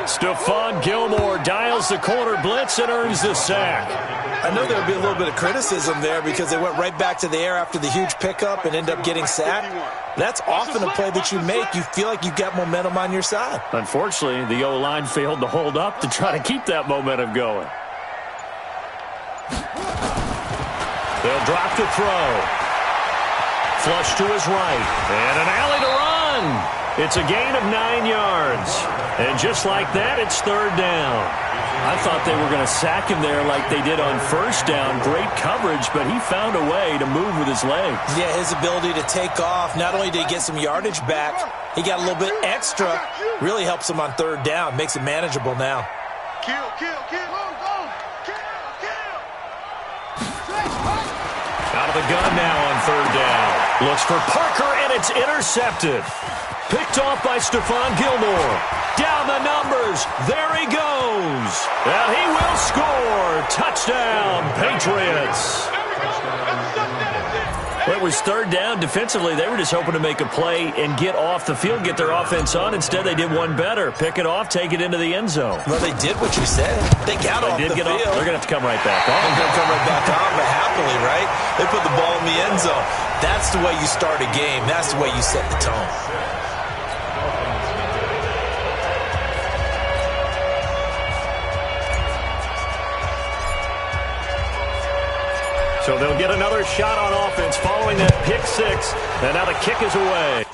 Stephon Gilmore dials the corner blitz and earns the sack. I know there would be a little bit of criticism there because they went right back to the air after the huge pickup and end up getting sacked. That's often a play that you make. You feel like you've got momentum on your side. Unfortunately, the O-line failed to hold up to try to keep that momentum going. They'll drop to throw. Flush to his right. And an alley to run. It's a gain of 9 yards. And just like that, it's third down. I thought they were going to sack him there like they did on first down. Great coverage, but he found a way to move with his legs. Yeah, his ability to take off, not only did he get some yardage back, he got a little bit extra. Really helps him on third down. Makes it manageable now. Kill. Out of the gun now on third down. Looks for Parker, and it's intercepted. Picked off by Stephon Gilmore. Down the numbers. There he goes. And he will score. Touchdown, Patriots. Well, it was third down. Defensively, they were just hoping to make a play and get off the field, get their offense on. Instead, they did one better. Pick it off, take it into the end zone. Well, they did what you said. They got off the field. They're going to have to come right back on. They're going to come right back on, but happily, right? They put the ball in the end zone. That's the way you start a game. That's the way you set the tone. So they'll get another shot on offense following that pick six. And now the kick is away.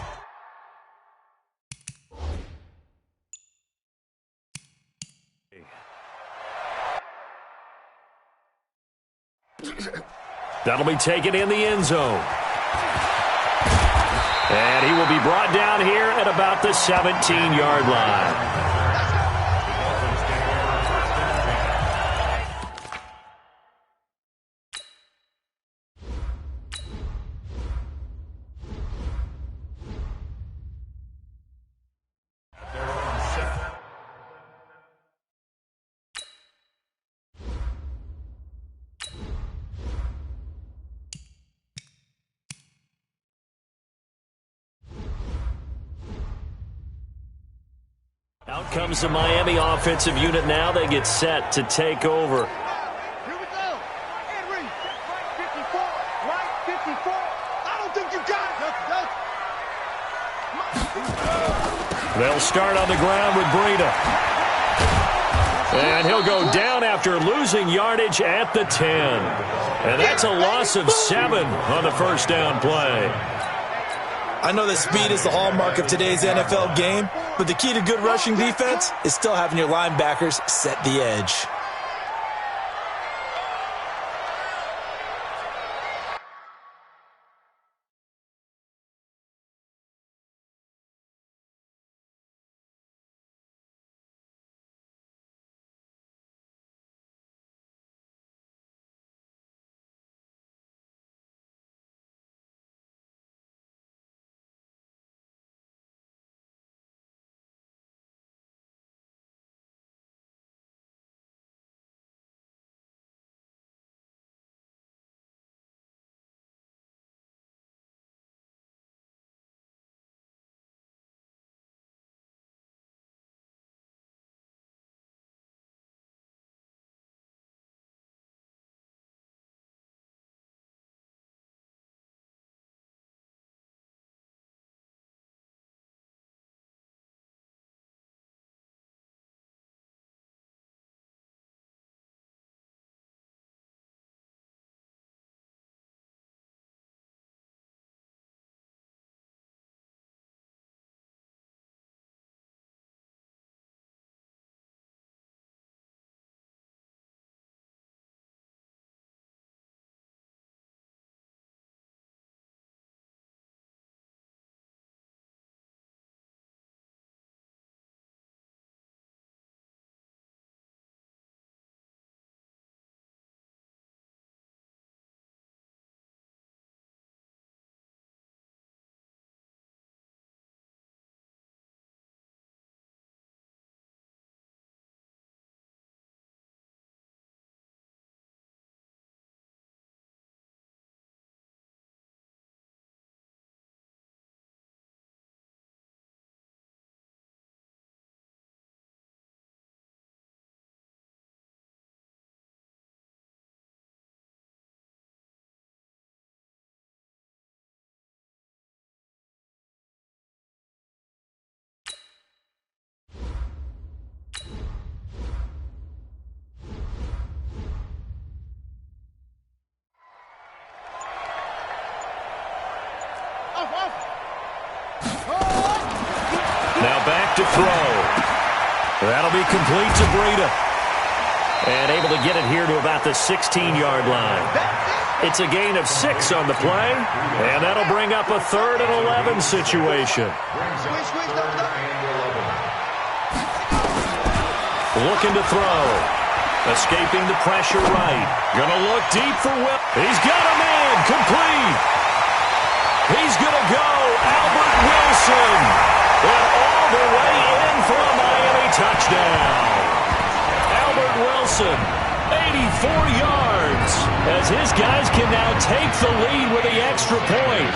That'll be taken in the end zone. And he will be brought down here at about the 17-yard line. Out comes the Miami offensive unit now. They get set to take over. Here we go. Henry, right 54. Right 54. I don't think you got it. They'll start on the ground with Breida. And he'll go down after losing yardage at the 10. And that's a loss of 7 on the first down play. I know that speed is the hallmark of today's NFL game, but the key to good rushing defense is still having your linebackers set the edge. That'll be complete to Breida. And able to get it here to about the 16-yard line. It's a gain of 6 on the play, and that'll bring up a 3rd and 11 situation. Looking to throw. Escaping the pressure right. Gonna look deep for Will. He's got a man. Complete. He's gonna go. Albert Wilson. And all the way in for a Miami touchdown. Albert Wilson, 84 yards, as his guys can now take the lead with the extra point.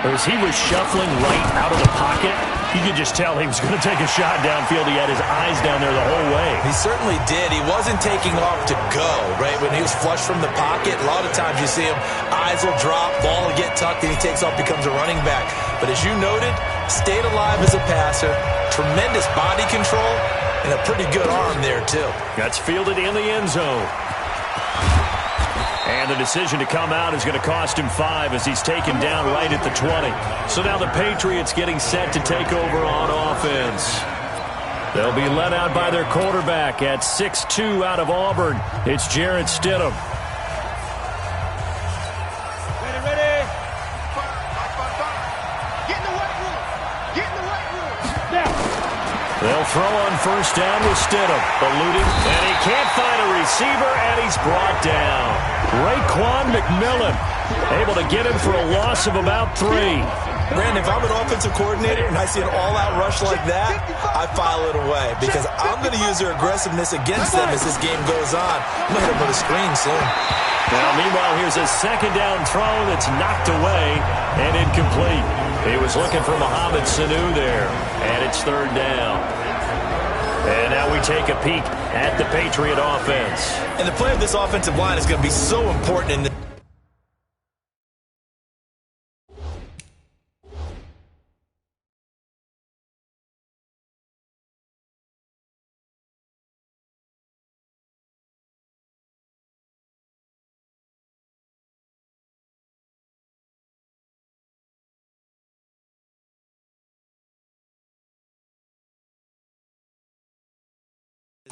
As he was shuffling right out of the pocket, you could just tell he was going to take a shot downfield. He had his eyes down there the whole way. He certainly did. He wasn't taking off to go, right? When he was flush from the pocket, a lot of times you see him, eyes will drop, ball will get tucked, and he takes off, becomes a running back. But as you noted, stayed alive as a passer, tremendous body control, and a pretty good arm there, too. That's fielded in the end zone. And the decision to come out is going to cost him 5 as he's taken down right at the 20. So now the Patriots getting set to take over on offense. They'll be led out by their quarterback at 6'2" out of Auburn. It's Jarrett Stidham. Ready. Get in the weight room. Get in the weight room. Now. They'll throw on first down with Stidham. Eluding, and he can't find a receiver, and he's brought down. Raekwon McMillan able to get him for a loss of about 3. Brandon, if I'm an offensive coordinator and I see an all-out rush like that, I file it away because I'm going to use their aggressiveness against them as this game goes on. I'm going to hit them with a screen soon. Now, meanwhile, here's a second down throw that's knocked away and incomplete. He was looking for Mohamed Sanu there, and it's 3rd down. And now we take a peek at the Patriot offense. And the play of this offensive line is going to be so important in the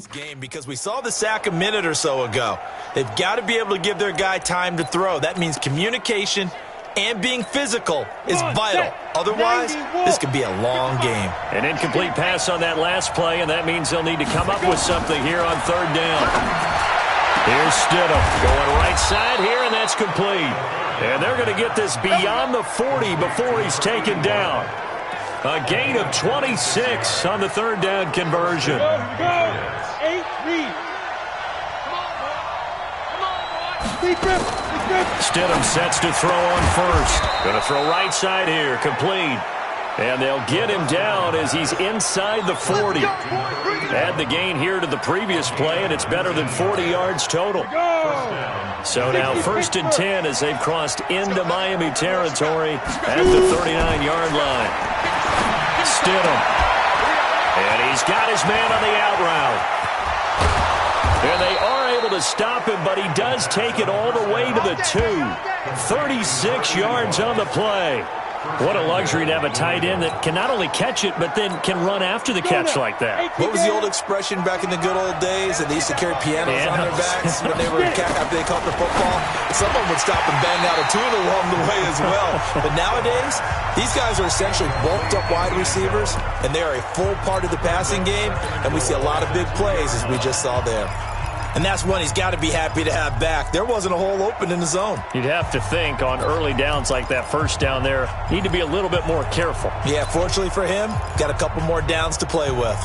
this game because we saw the sack a minute or so ago. They've got to be able to give their guy time to throw. That means communication and being physical is vital. Otherwise, this could be a long game. An incomplete pass on that last play, and that means they'll need to come up with something here on 3rd down. Here's Stidham going right side here, and that's complete. And they're going to get this beyond the 40 before he's taken down. A gain of 26 on the 3rd down conversion. Stidham sets to throw on first. Going to throw right side here, complete. And they'll get him down as he's inside the 40. Add the gain here to the previous play, and it's better than 40 yards total. So now 1st and 10 as they've crossed into Miami territory at the 39-yard line. Stidham. And he's got his man on the out route. And they are able to stop him, but he does take it all the way to the 2. 36 yards on the play. What a luxury to have a tight end that can not only catch it, but then can run after the catch like that. What was the old expression back in the good old days that they used to carry pianos on their backs when they were after they caught the football? Someone would stop and bang out a tune along the way as well. But nowadays, these guys are essentially bulked up wide receivers, and they are a full part of the passing game, and we see a lot of big plays as we just saw there. And that's one he's got to be happy to have back. There wasn't a hole open in the zone. You'd have to think on early downs like that first down there, need to be a little bit more careful. Yeah, fortunately for him, got a couple more downs to play with.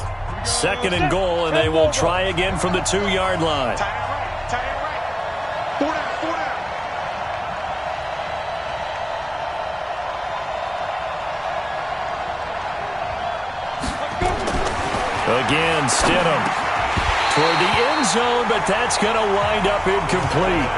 2nd and goal, and they will try again from the 2-yard line. Again, Stidham. Toward the end zone, but that's going to wind up incomplete.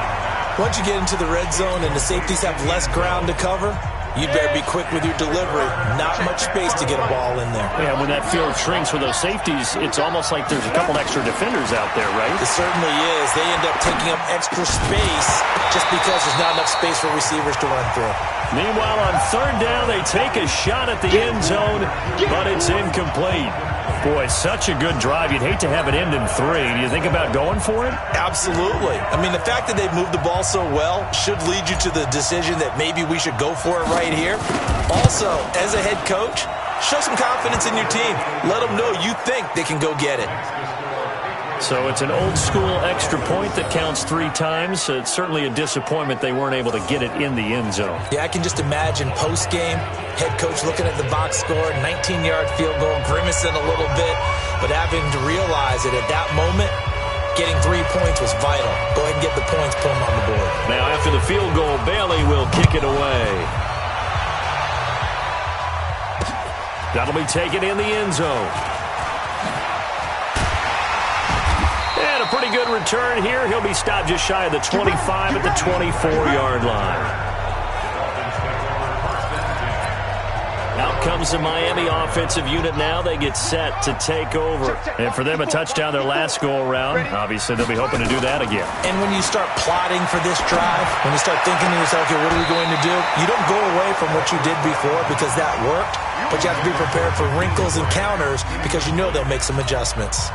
Once you get into the red zone and the safeties have less ground to cover, you better be quick with your delivery. Not much space to get a ball in there. Yeah, when that field shrinks with those safeties, it's almost like there's a couple extra defenders out there, right? It certainly is. They end up taking up extra space just because there's not enough space for receivers to run through. Meanwhile, on 3rd down, they take a shot at the end zone, but it's incomplete. Boy, such a good drive. You'd hate to have it end in 3. Do you think about going for it? Absolutely. I mean, the fact that they've moved the ball so well should lead you to the decision that maybe we should go for it right here. Also, as a head coach, show some confidence in your team. Let them know you think they can go get it. So it's an old-school extra point that counts 3 times. It's certainly a disappointment they weren't able to get it in the end zone. Yeah, I can just imagine post-game, head coach looking at the box score, 19-yard field goal, grimacing a little bit, but having to realize that at that moment, getting 3 points was vital. Go ahead and get the points, put them on the board. Now after the field goal, Bailey will kick it away. That'll be taken in the end zone. And a pretty good return here. He'll be stopped just shy of the 25 at the 24-yard line. Out comes the Miami offensive unit now. They get set to take over. And for them, a touchdown their last go-around. Obviously, they'll be hoping to do that again. And when you start plotting for this drive, when you start thinking to yourself, okay, what are we going to do? You don't go away from what you did before because that worked, but you have to be prepared for wrinkles and counters because you know they'll make some adjustments.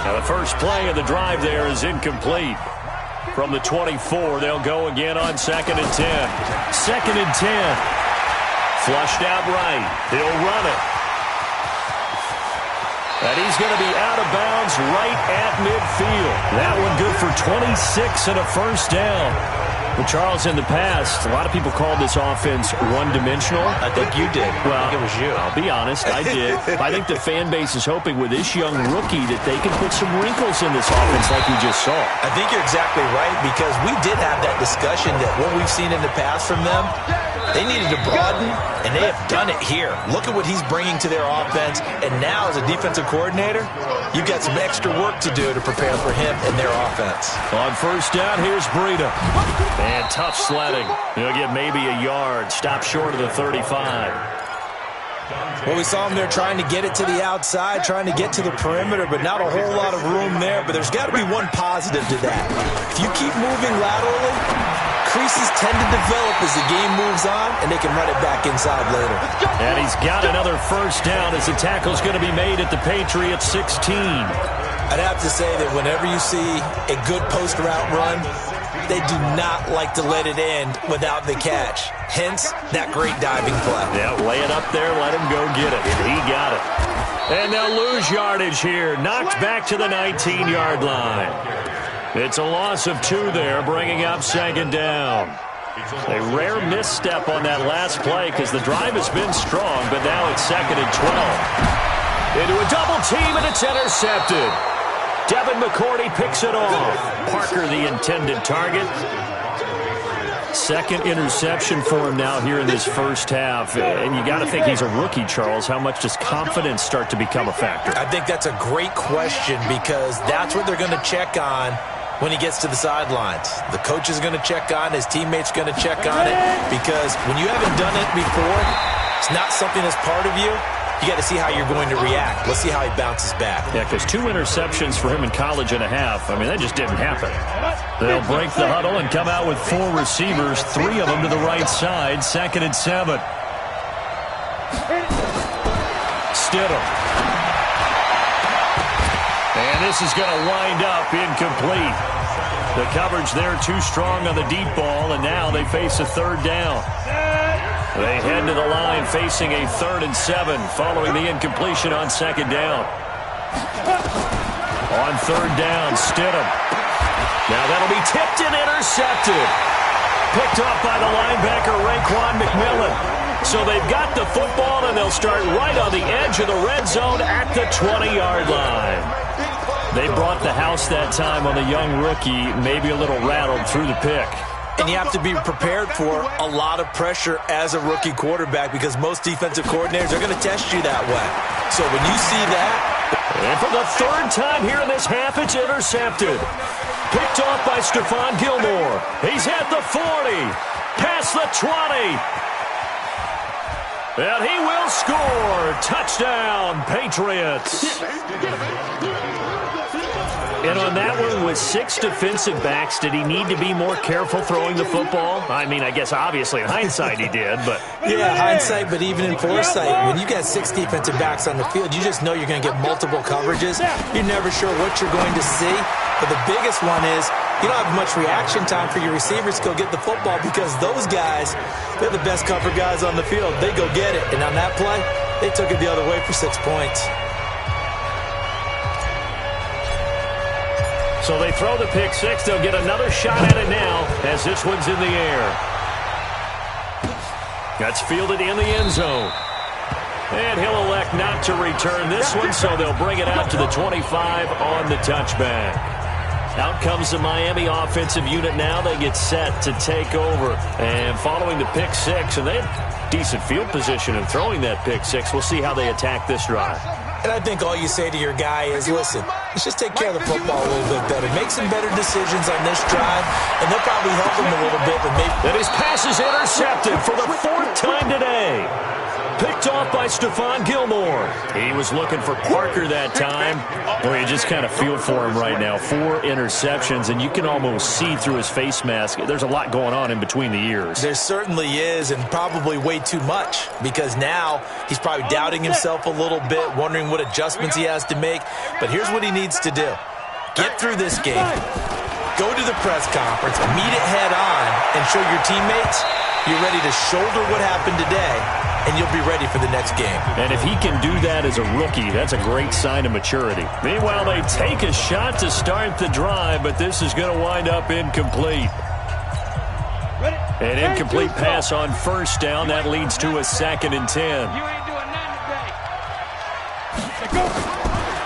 Now, the first play of the drive there is incomplete. From the 24, they'll go again on 2nd and 10. 2nd and 10. Flushed out right. He'll run it. And he's going to be out of bounds right at midfield. That one good for 26 and a first down. Well, Charles, in the past, a lot of people called this offense one-dimensional. I think you did. Well, I think it was you. I'll be honest, I did. I think the fan base is hoping with this young rookie that they can put some wrinkles in this offense like we just saw. I think you're exactly right because we did have that discussion that what we've seen in the past from them, they needed to broaden, and they have done it here. Look at what he's bringing to their offense, and now as a defensive coordinator, you've got some extra work to do to prepare for him and their offense. On first down, here's Breida. And tough sledding. He'll get maybe a yard. Stop short of the 35. Well, we saw him there trying to get it to the outside, trying to get to the perimeter, but not a whole lot of room there. But there's got to be one positive to that. If you keep moving laterally, creases tend to develop as the game moves on, and they can run it back inside later. And he's got another first down as the tackle's going to be made at the Patriots 16. I'd have to say that whenever you see a good post route run, they do not like to let it end without the catch. Hence, that great diving play. Yeah, lay it up there, let him go get it. And he got it. And they'll lose yardage here. Knocked back to the 19-yard line. It's a loss of 2 there, bringing up 2nd down. A rare misstep on that last play because the drive has been strong, but now it's 2nd and 12. Into a double team, and it's intercepted. Devin McCourty picks it off. Parker, the intended target. 2nd interception for him now here in this first half. And you got to think he's a rookie, Charles. How much does confidence start to become a factor? I think that's a great question because that's what they're going to check on when he gets to the sidelines. The coach is going to check on, his teammates are going to check on it because when you haven't done it before, it's not something that's part of you. You got to see how you're going to react. Let's see how he bounces back. Yeah, because 2 interceptions for him in college and a half. I mean, that just didn't happen. They'll break the huddle and come out with 4 receivers, 3 of them to the right side. 2nd and 7. Stidham. And this is going to wind up incomplete. The coverage there too strong on the deep ball, and now they face a 3rd down. They head to the line facing a 3rd and 7 following the incompletion on 2nd down. On 3rd down, Stidham. Now that'll be tipped and intercepted. Picked off by the linebacker, Raekwon McMillan. So they've got the football, and they'll start right on the edge of the red zone at the 20-yard line. They brought the house that time on the young rookie, maybe a little rattled through the pick. And you have to be prepared for a lot of pressure as a rookie quarterback because most defensive coordinators are going to test you that way. So when you see that. And for the 3rd time here in this half, it's intercepted. Picked off by Stephon Gilmore. He's at the 40. Past the 20. And he will score. Touchdown, Patriots. And on that one, with 6 defensive backs, did he need to be more careful throwing the football? I mean, I guess obviously in hindsight he did, but... Yeah, hindsight, but even in foresight, when you got 6 defensive backs on the field, you just know you're going to get multiple coverages. You're never sure what you're going to see. But the biggest one is you don't have much reaction time for your receivers to go get the football because those guys, they're the best cover guys on the field. They go get it. And on that play, they took it the other way for 6 points. So they throw the pick six. They'll get another shot at it now as this one's in the air. That's fielded in the end zone. And he'll elect not to return this one, so they'll bring it out to the 25 on the touchback. Out comes the Miami offensive unit now. They get set to take over. And following the pick six, and they have decent field position in throwing that pick six. We'll see how they attack this drive. And I think all you say to your guy is, listen, let's just take care of the football a little bit better. Make some better decisions on this drive, and they'll probably help him a little bit. But maybe. And his pass is intercepted for the 4th time today. Picked off by Stephon Gilmore. He was looking for Parker that time. Boy, you just kind of feel for him right now. 4 interceptions, and you can almost see through his face mask. There's a lot going on in between the ears. There certainly is, and probably way too much, because now he's probably doubting himself a little bit, wondering what adjustments he has to make. But here's what he needs to do. Get through this game. Go to the press conference, meet it head on, and show your teammates you're ready to shoulder what happened today, and you'll be ready for the next game. And if he can do that as a rookie, that's a great sign of maturity. Meanwhile, they take a shot to start the drive, but this is going to wind up incomplete. An incomplete pass on 1st down. That leads to a 2nd and 10.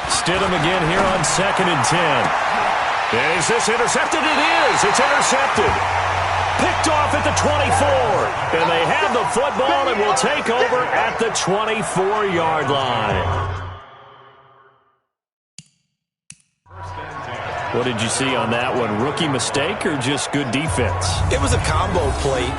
Stidham again here on 2nd and 10. Is this intercepted? It is. It's intercepted. Picked off at the 24. And they have the football and will take over at the 24-yard line. What did you see on that one? Rookie mistake or just good defense? It was a combo play.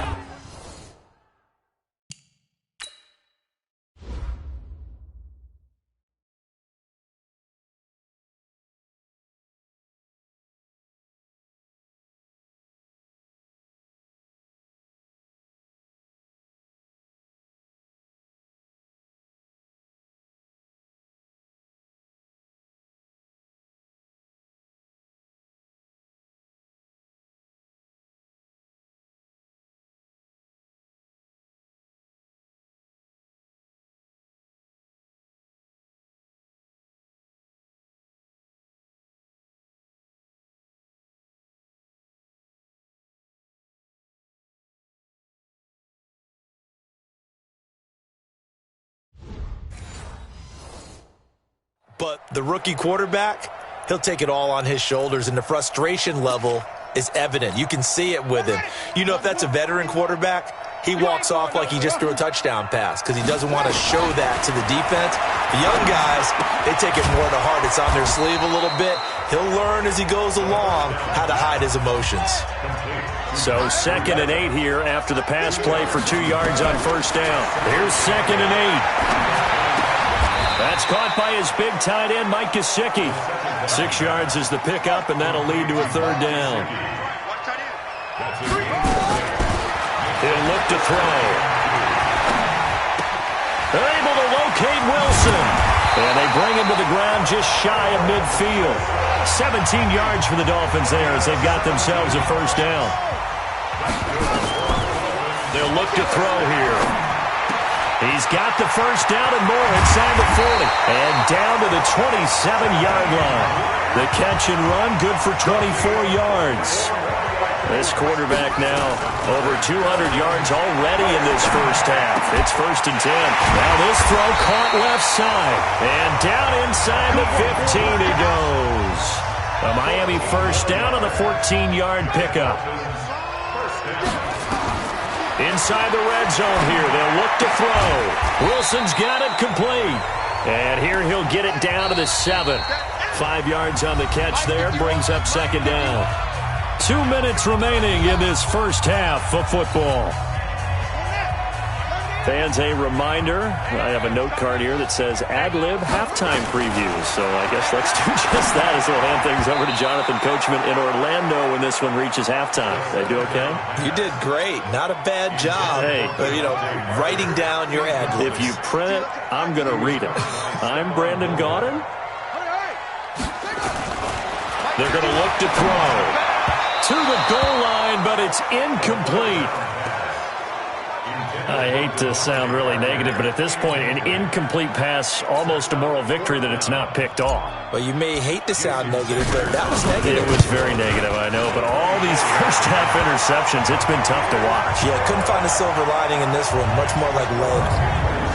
But the rookie quarterback, he'll take it all on his shoulders, and the frustration level is evident. You can see it with him. You know, if that's a veteran quarterback, he walks off like he just threw a touchdown pass because he doesn't want to show that to the defense. The young guys, they take it more to heart. It's on their sleeve a little bit. He'll learn as he goes along how to hide his emotions. So 2nd and 8 here after the pass play for 2 yards on 1st down. Here's 2nd and 8. That's caught by his big tight end, Mike Gesicki. 6 yards is the pickup, and that'll lead to a 3rd down. He'll look to throw. They're able to locate Wilson. And they bring him to the ground just shy of midfield. 17 yards for the Dolphins there as they've got themselves a 1st down. They'll look to throw here. He's got the 1st down and more inside the 40. And down to the 27-yard line. The catch and run, good for 24 yards. This quarterback now over 200 yards already in this 1st half. It's 1st and 10. Now this throw caught left side. And down inside the 15 he goes. A Miami 1st down on the 14-yard pickup. Inside the red zone here. They'll look to throw. Wilson's got it complete. And here he'll get it down to the 7. 5 yards on the catch there. Brings up 2nd down. 2 minutes remaining in this 1st half of football. Fans, a reminder, I have a note card here that says ad-lib halftime previews. So I guess let's do just that as we'll hand things over to Jonathan Coachman in Orlando when this one reaches halftime. Did I do okay? You did great. Not a bad job. Hey. But, writing down your ad-libs. If you print it, I'm going to read it. I'm Brandon Gaudin. They're going to look to throw. To the goal line, but it's incomplete. I hate to sound really negative, but at this point, an incomplete pass, almost a moral victory that it's not picked off. Well, you may hate to sound negative, but that was negative. It was very negative, I know, but all these first-half interceptions, it's been tough to watch. Yeah, couldn't find a silver lining in this one. Much more like lead.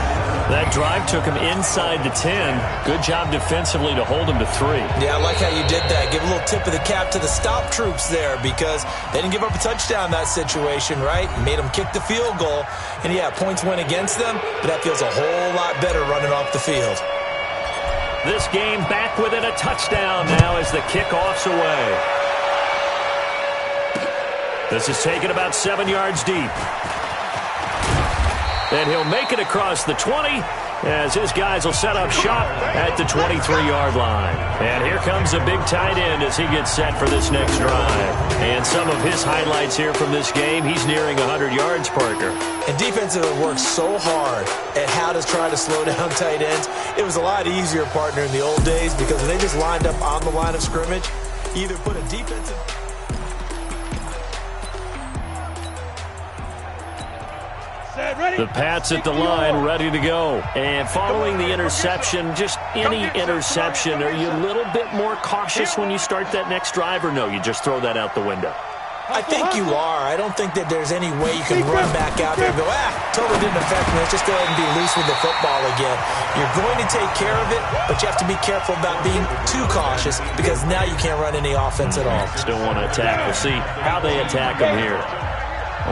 That drive took him inside the 10. Good job defensively to hold him to 3. Yeah, I like how you did that. Give a little tip of the cap to the stop troops there because they didn't give up a touchdown in that situation, right? Made them kick the field goal. And, yeah, points went against them, but that feels a whole lot better running off the field. This game back within a touchdown now as the kickoff's away. This is taken about 7 yards deep. And he'll make it across the 20 as his guys will set up shop at the 23-yard line. And here comes a big tight end as he gets set for this next drive. And some of his highlights here from this game, he's nearing 100 yards, Parker. And defensively worked so hard at how to try to slow down tight ends. It was a lot easier, partner, in the old days because when they just lined up on the line of scrimmage, either put a defensive... The Pats at the line, ready to go. And following the interception, just any interception, are you a little bit more cautious when you start that next drive, or no, you just throw that out the window? I think you are. I don't think that there's any way you can run back out there and go, totally didn't affect me. Let's just go ahead and be loose with the football again. You're going to take care of it, but you have to be careful about being too cautious because now you can't run any offense at all. Still want to attack. We'll see how they attack them here.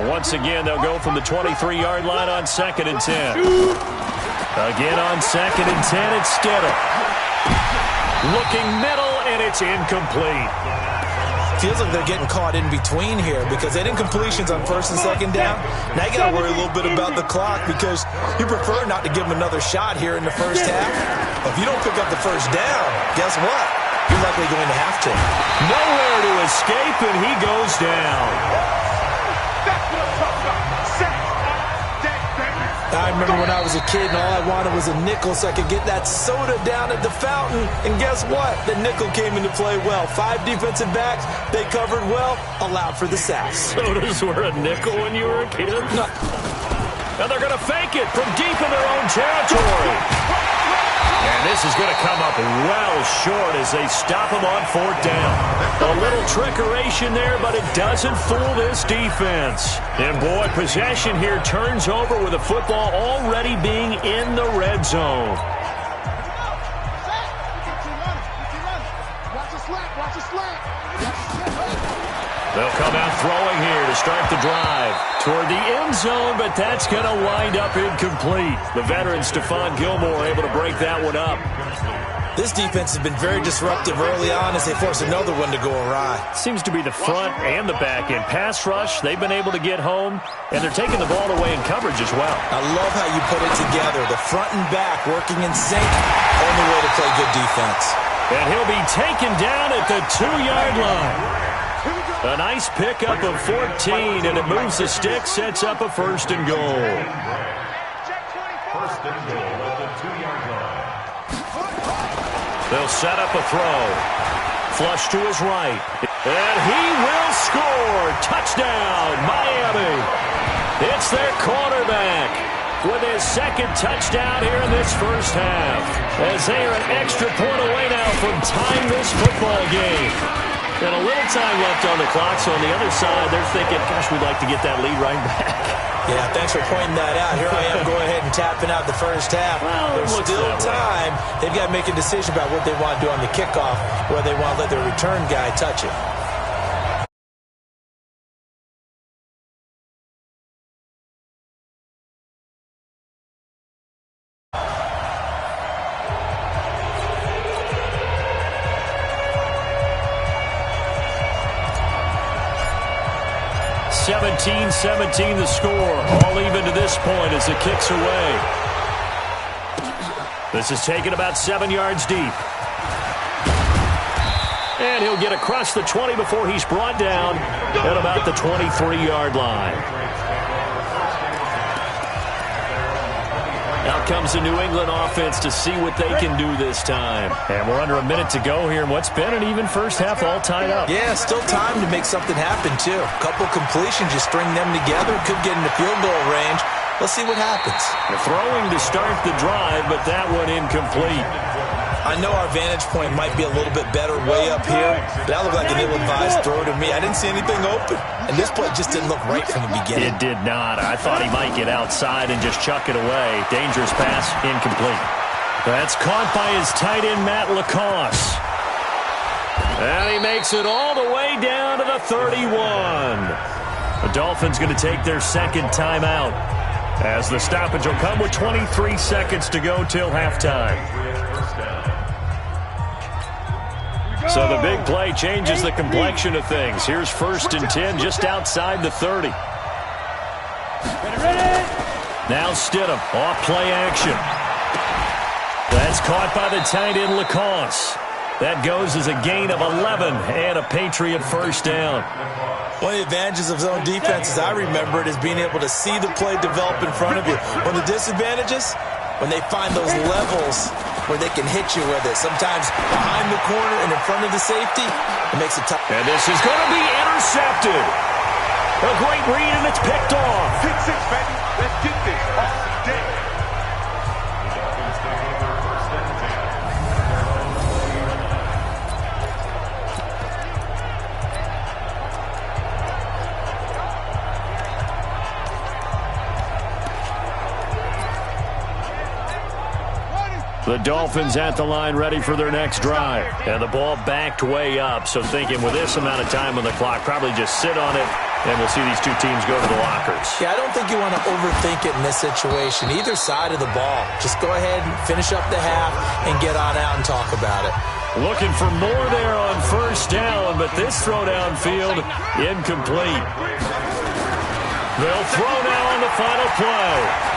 Once again, they'll go from the 23-yard line on 2nd and 10. Again on 2nd and 10, it's Stidham. Looking middle, and it's incomplete. Feels like they're getting caught in between here because they did incompletions on 1st and 2nd down. Now you got to worry a little bit about the clock because you prefer not to give them another shot here in the first half. If you don't pick up the first down, guess what? You're likely going to have to. Nowhere to escape, and he goes down. I remember when I was a kid and all I wanted was a nickel so I could get that soda down at the fountain. And guess what? The nickel came into play well. 5 defensive backs, they covered well, allowed for the sacks. Sodas were a nickel when you were a kid? No. And they're going to fake it from deep in their own territory. And this is going to come up well short as they stop him on 4th down. A little trickeration there, but it doesn't fool this defense. And, boy, possession here turns over with the football already being in the red zone. They'll come out throwing here to start the drive toward the end zone, but that's going to wind up incomplete. The veteran Stephon Gilmore able to break that one up. This defense has been very disruptive early on as they force another one to go awry. Seems to be the front and the back end. Pass rush, they've been able to get home, and they're taking the ball away in coverage as well. I love how you put it together. The front and back working in sync, only way to play good defense. And he'll be taken down at the 2-yard line. A nice pickup of 14, and it moves the stick, sets up a 1st and goal. 1st and goal at the 2-yard line. They'll set up a throw. Flush to his right. And he will score. Touchdown, Miami. It's their quarterback with his 2nd touchdown here in this first half. As they are an extra point away now from tying this football game. And a little time left on the clock, so on the other side, they're thinking, gosh, we'd like to get that lead right back. Yeah, thanks for pointing that out. Here I am going ahead and tapping out the first half. Well, there's still time. They've got to make a decision about what they want to do on the kickoff, whether they want to let their return guy touch it. 17-17 the score. All even to this point as the kick's away. This is taken about 7 yards deep. And he'll get across the 20 before he's brought down at about the 23-yard line. Out comes the New England offense to see what they can do this time. And we're under a minute to go here in what's been an even first half, all tied up. Yeah, still time to make something happen, too. A couple completions, you string them together, could get into field goal range. Let's see what happens. They're throwing to start the drive, but that one incomplete. I know our vantage point might be a little bit better way up here, but that looked like an ill-advised throw to me. I didn't see anything open, and this play just didn't look right from the beginning. It did not. I thought he might get outside and just chuck it away. Dangerous pass, incomplete. That's caught by his tight end, Matt LaCosse. And he makes it all the way down to the 31. The Dolphins going to take their second timeout, as the stoppage will come with 23 seconds to go till halftime. So the big play changes the complexion of things. Here's 1st and 10 just outside the 30. Now Stidham, off play action. That's caught by the tight end LaCosse. That goes as a gain of 11 and a Patriot first down. One of the advantages of zone defense, as I remember it, is being able to see the play develop in front of you. One of the disadvantages, when they find those levels where they can hit you with it. Sometimes behind the corner and in front of the safety, it makes it tough. And this is going to be intercepted. A great read, and it's picked off. Pick six, baby. Let's get this all day. The Dolphins at the line ready for their next drive. And the ball backed way up, so thinking with this amount of time on the clock, probably just sit on it, and we'll see these two teams go to the lockers. Yeah, I don't think you want to overthink it in this situation. Either side of the ball. Just go ahead and finish up the half and get on out and talk about it. Looking for more there on first down, but this throw downfield, incomplete. They'll throw now on the final play.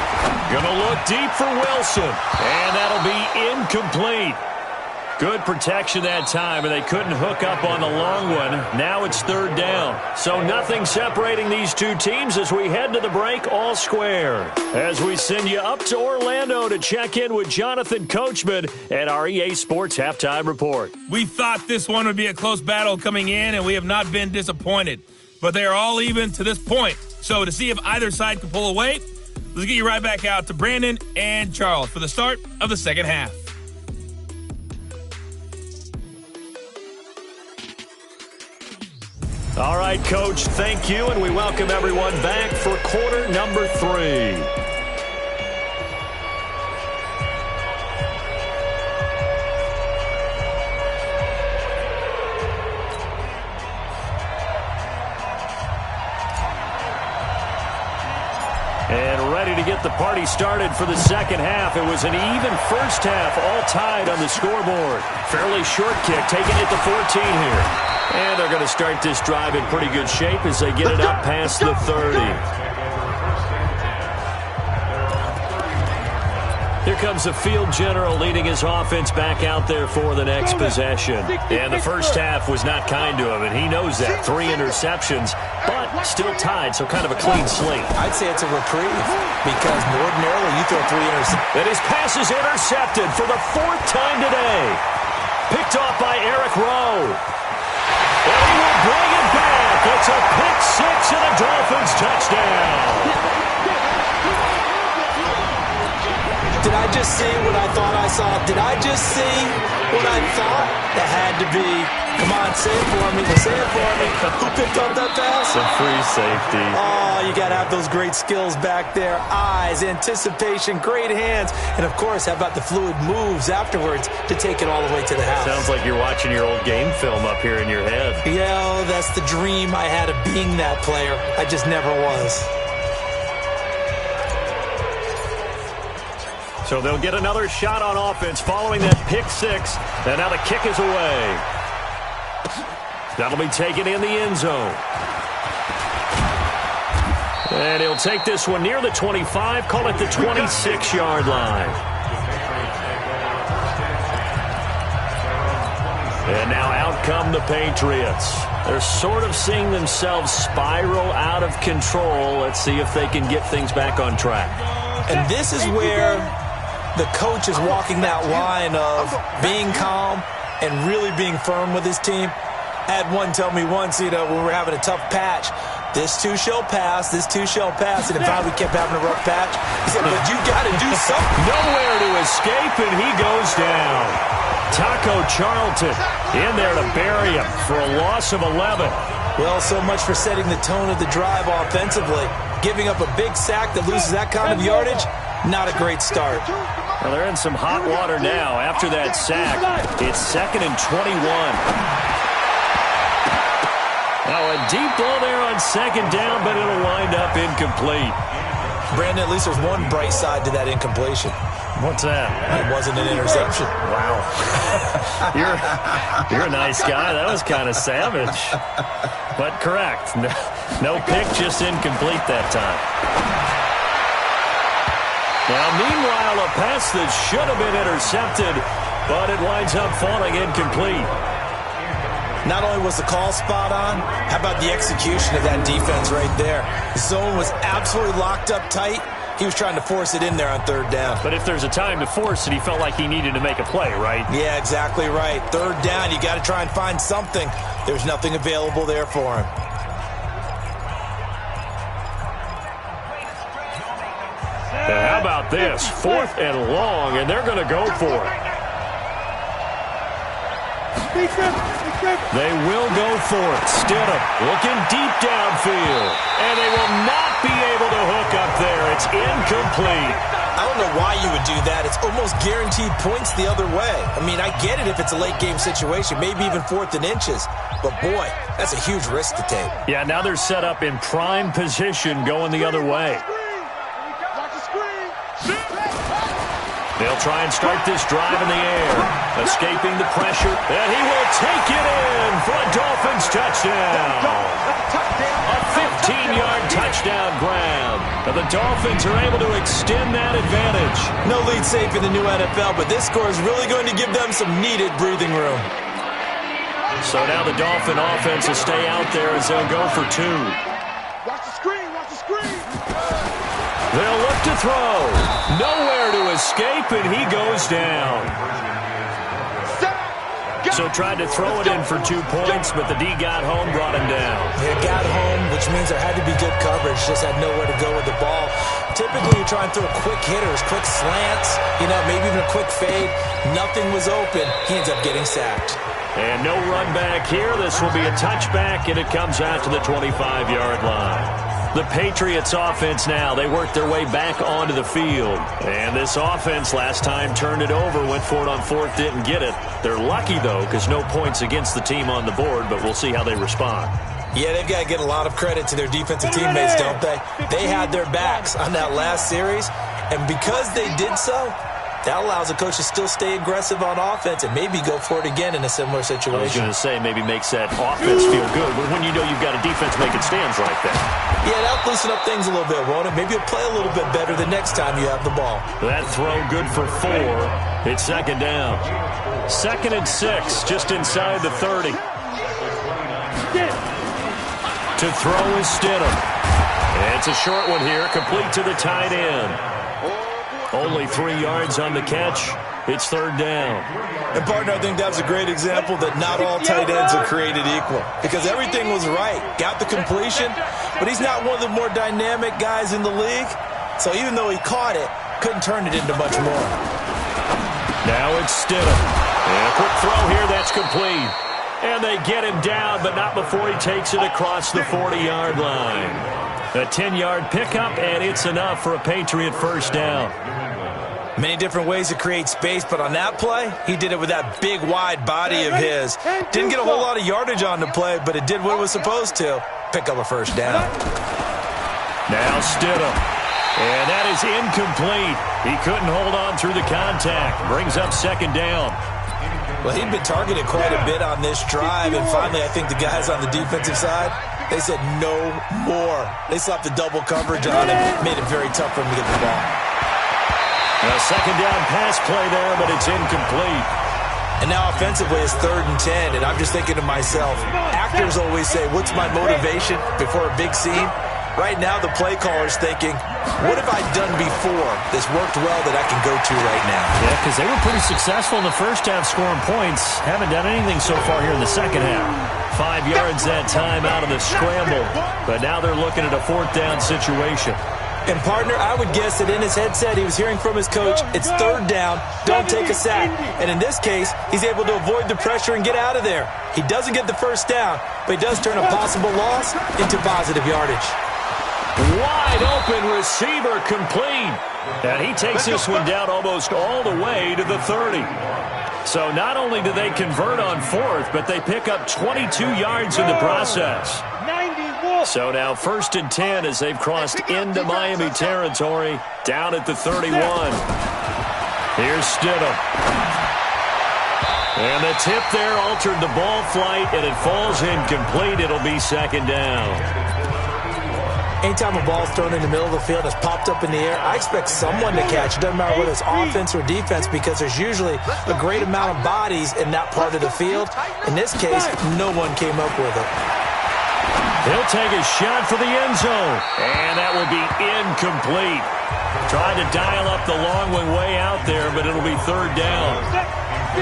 Gonna look deep for Wilson, and that'll be incomplete. Good protection that time, and they couldn't hook up on the long one. Now it's 3rd down. So nothing separating these two teams as we head to the break, all square. As we send you up to Orlando to check in with Jonathan Coachman at our EA Sports Halftime Report. We thought this one would be a close battle coming in, and we have not been disappointed. But they are all even to this point. So to see if either side can pull away, let's get you right back out to Brandon and Charles for the start of the second half. All right, Coach, thank you, and we welcome everyone back for quarter number 3. And ready to get the party started for the second half. It was an even first half, all tied on the scoreboard. Fairly short kick, taking it to 14 here. And they're going to start this drive in pretty good shape as they get it up past the 30. Here comes the field general leading his offense back out there for the next possession. And the first half was not kind to him, and he knows that. 3 interceptions, but still tied, so kind of a clean slate. I'd say it's a reprieve because ordinarily you throw 3 interceptions. And his pass is intercepted for the 4th time today. Picked off by Eric Rowe. And he will bring it back. It's a pick 6 and a Dolphins touchdown. Did I just see what I thought I saw? Did I just see what I thought? That had to be. Come on, say it for me. Say it for me. Who picked up that pass? The free safety. Oh, you got to have those great skills back there. Eyes, anticipation, great hands. And, of course, how about the fluid moves afterwards to take it all the way to the house? Sounds like you're watching your old game film up here in your head. Yeah, that's the dream I had of being that player. I just never was. So they'll get another shot on offense following that pick 6. And now the kick is away. That'll be taken in the end zone. And he'll take this one near the 25, call it the 26-yard line. And now out come the Patriots. They're sort of seeing themselves spiral out of control. Let's see if they can get things back on track. And this is where the coach is walking that line of being calm and really being firm with his team. I had one tell me once, when we were having a tough patch, this too shall pass, this too shall pass. And in fact, we kept having a rough patch. He said, but you got to do something. Nowhere to escape, and he goes down. Taco Charlton in there to bury him for a loss of 11. Well, so much for setting the tone of the drive offensively. Giving up a big sack that loses that kind of yardage, not a great start. Well, they're in some hot water now after that sack. It's 2nd and 21. Now a deep ball there on 2nd down, but it'll wind up incomplete. Brandon, at least there's one bright side to that incompletion. What's that? It wasn't an interception. Wow. You're a nice guy. That was kind of savage. But correct. No pick, just incomplete that time. Now, meanwhile, a pass that should have been intercepted, but it winds up falling incomplete. Not only was the call spot on, how about the execution of that defense right there? The zone was absolutely locked up tight. He was trying to force it in there on 3rd down. But if there's a time to force it, he felt like he needed to make a play, right? Yeah, exactly right. 3rd down, you got to try and find something. There's nothing available there for him. Now, how about this? 4th and long, and they're going to go for it. They will go for it. Stidham looking deep downfield. And they will not be able to hook up there. It's incomplete. I don't know why you would do that. It's almost guaranteed points the other way. I mean, I get it if it's a late game situation, maybe even 4th and inches. But, boy, that's a huge risk to take. Yeah, now they're set up in prime position going the other way. They'll try and start this drive in the air. Escaping the pressure. And he will take it in for a Dolphins touchdown. A 15-yard touchdown grab. Now the Dolphins are able to extend that advantage. No lead safe in the new NFL, but this score is really going to give them some needed breathing room. So now the Dolphin offense will stay out there as they'll go for 2. Watch the screen, watch the screen. They'll look to throw. Nowhere to escape, and he goes down. So tried to throw it in for 2 points, but the D got home, brought him down. It got home, which means there had to be good coverage. Just had nowhere to go with the ball. Typically, you try and throw quick hitters, quick slants, maybe even a quick fade. Nothing was open. He ends up getting sacked. And no run back here. This will be a touchback, and it comes out to the 25-yard line. The Patriots offense now, they work their way back onto the field. And this offense last time turned it over, went for it on 4th, didn't get it. They're lucky, though, because no points against the team on the board, but we'll see how they respond. Yeah, they've got to get a lot of credit to their defensive teammates, don't they? They had their backs on that last series, and because they did so, that allows the coach to still stay aggressive on offense and maybe go for it again in a similar situation. I was going to say maybe makes that offense feel good, but when you know you've got a defense making stands like that. Yeah, that'll loosen up things a little bit, won't it? Maybe you'll play a little bit better the next time you have the ball. That throw good for 4. It's 2nd down. 2nd and 6, just inside the 30. To throw is Stidham. And it's a short one here, complete to the tight end. Only 3 yards on the catch. It's 3rd down. And, partner, I think that was a great example that not all tight ends are created equal. Because everything was right. Got the completion, but he's not one of the more dynamic guys in the league. So even though he caught it, couldn't turn it into much more. Now it's Stidham. And a quick throw here, that's complete. And they get him down, but not before he takes it across the 40-yard line. A 10-yard pickup, and it's enough for a Patriot 1st down. Many different ways to create space, but on that play, he did it with that big, wide body of his. Didn't get a whole lot of yardage on the play, but it did what it was supposed to. Pick up a 1st down. Now Stidham. And that is incomplete. He couldn't hold on through the contact. Brings up 2nd down. Well, he'd been targeted quite a bit on this drive, and finally I think the guys on the defensive side They said no more. They slapped the double coverage on him. Made it very tough for him to get the ball. A second down pass play there, but it's incomplete. And now offensively it's 3rd and 10, and I'm just thinking to myself, actors always say, what's my motivation before a big scene? Right now the play caller's thinking, what have I done before that's worked well that I can go to right now? Yeah, because they were pretty successful in the first half scoring points. Haven't done anything so far here in the second half. 5 yards that time out of the scramble, but now they're looking at a 4th down situation. And, partner, I would guess that in his headset he was hearing from his coach, it's 3rd down, don't take a sack. And in this case, he's able to avoid the pressure and get out of there. He doesn't get the 1st down, but he does turn a possible loss into positive yardage. Wide open receiver complete. And he takes this one down almost all the way to the 30. So not only do they convert on 4th, but they pick up 22 yards in the process. So now 1st and 10 as they've crossed into Miami territory, down at the 31. Here's Stidham. And the tip there altered the ball flight, and it falls incomplete. It'll be 2nd down. Anytime a ball's thrown in the middle of the field, it's popped up in the air, I expect someone to catch it. Doesn't matter whether it's offense or defense, because there's usually a great amount of bodies in that part of the field. In this case, no one came up with it. He'll take a shot for the end zone, and that will be incomplete. Tried to dial up the long one way out there, but it'll be 3rd down.